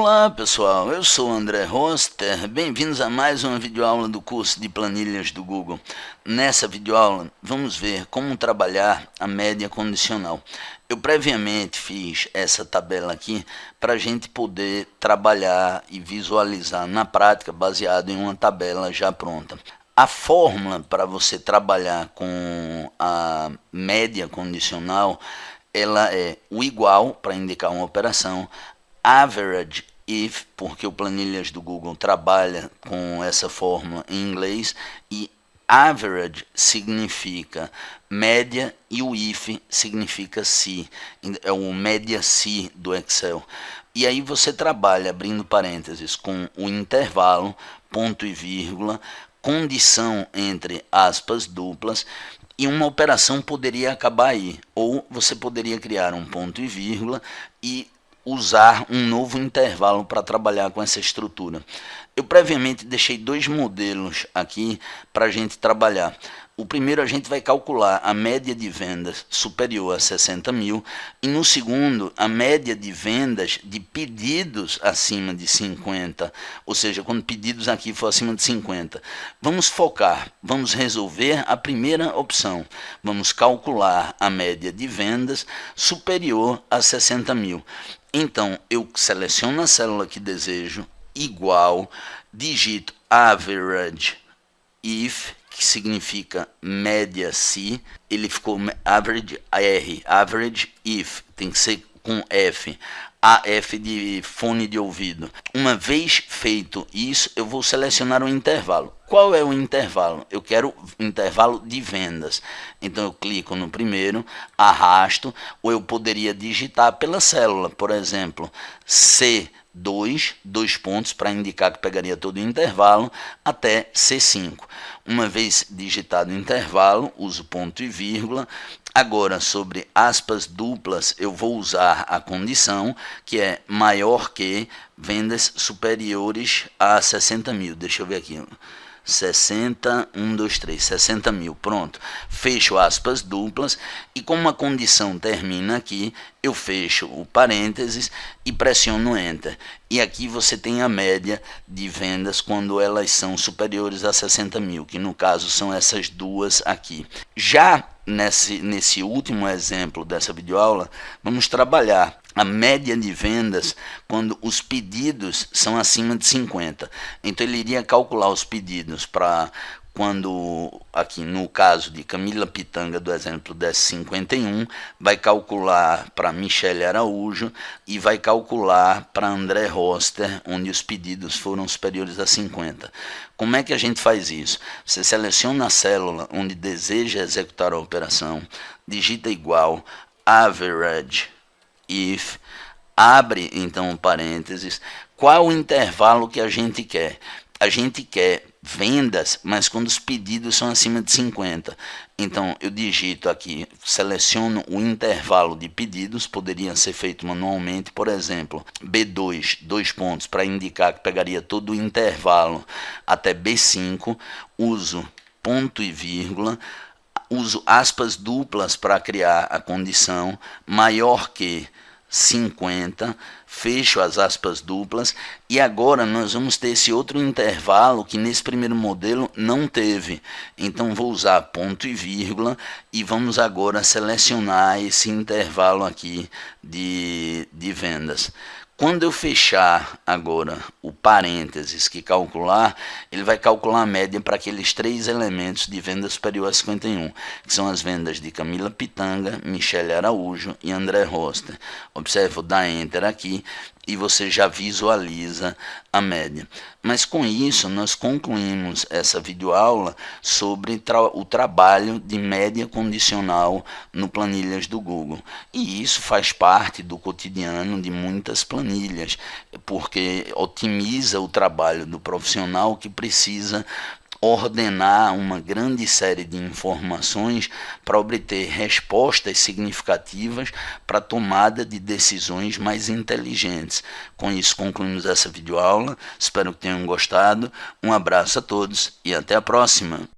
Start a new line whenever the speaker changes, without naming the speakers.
Olá pessoal, eu sou André Roster, bem-vindos a mais uma videoaula do curso de planilhas do Google. Nessa videoaula vamos ver como trabalhar a média condicional. Eu previamente fiz essa tabela aqui para a gente poder trabalhar e visualizar na prática baseado em uma tabela já pronta. A fórmula para você trabalhar com a média condicional, ela é o igual para indicar uma operação, average if, porque o Planilhas do Google trabalha com essa fórmula em inglês, e average significa média e o if significa se, é o média se do Excel. E aí você trabalha abrindo parênteses com o intervalo, ponto e vírgula, condição entre aspas duplas, e uma operação poderia acabar aí, ou você poderia criar um ponto e vírgula e usar um novo intervalo para trabalhar com essa estrutura. Eu previamente deixei dois modelos aqui para a gente trabalhar. O primeiro a gente vai calcular a média de vendas superior a 60 mil e no segundo a média de vendas de pedidos acima de 50, ou seja, quando pedidos aqui for acima de 50. Vamos focar, vamos resolver a primeira opção, vamos calcular a média de vendas superior a 60 mil. Então eu seleciono a célula que desejo, igual, digito average if, que significa média se, ele ficou average R, average if, tem que ser com F, AF de fone de ouvido. Uma vez feito isso, eu vou selecionar um intervalo. Qual é o intervalo? Eu quero o intervalo de vendas. Então eu clico no primeiro, arrasto, ou eu poderia digitar pela célula, por exemplo, C2, dois pontos para indicar que pegaria todo o intervalo, até C5. Uma vez digitado o intervalo, uso ponto e vírgula. Agora, sobre aspas duplas, eu vou usar a condição, que é maior que vendas superiores a 60 mil. Deixa eu ver aqui. 60 mil, pronto, fecho aspas duplas e como a condição termina aqui, eu fecho o parênteses e pressiono Enter. E aqui você tem a média de vendas quando elas são superiores a 60 mil, que no caso são essas duas aqui. Já nesse último exemplo dessa videoaula, vamos trabalhar a média de vendas quando os pedidos são acima de 50. Então ele iria calcular os pedidos para quando, aqui no caso de Camila Pitanga, do exemplo desse 51, vai calcular para Michele Araújo e vai calcular para André Roster, onde os pedidos foram superiores a 50. Como é que a gente faz isso? Você seleciona a célula onde deseja executar a operação, digita igual, average if, abre então um parênteses, qual o intervalo que a gente quer? A gente quer vendas, mas quando os pedidos são acima de 50. Então eu digito aqui, seleciono o intervalo de pedidos, poderia ser feito manualmente, por exemplo, B2, dois pontos, para indicar que pegaria todo o intervalo até B5, uso ponto e vírgula, uso aspas duplas para criar a condição, maior que 50, fecho as aspas duplas e agora nós vamos ter esse outro intervalo que nesse primeiro modelo não teve. Então vou usar ponto e vírgula e vamos agora selecionar esse intervalo aqui de vendas. Quando eu fechar agora o parênteses que calcular, ele vai calcular a média para aqueles três elementos de venda superior a 51, que são as vendas de Camila Pitanga, Michele Araújo e André Roster. Observe, vou dar Enter aqui e você já visualiza a média. Mas com isso nós concluímos essa videoaula sobre o trabalho de média condicional no Planilhas do Google. E isso faz parte do cotidiano de muitas planilhas, porque otimiza o trabalho do profissional que precisa ordenar uma grande série de informações para obter respostas significativas para a tomada de decisões mais inteligentes. Com isso concluímos essa videoaula, espero que tenham gostado, um abraço a todos e até a próxima!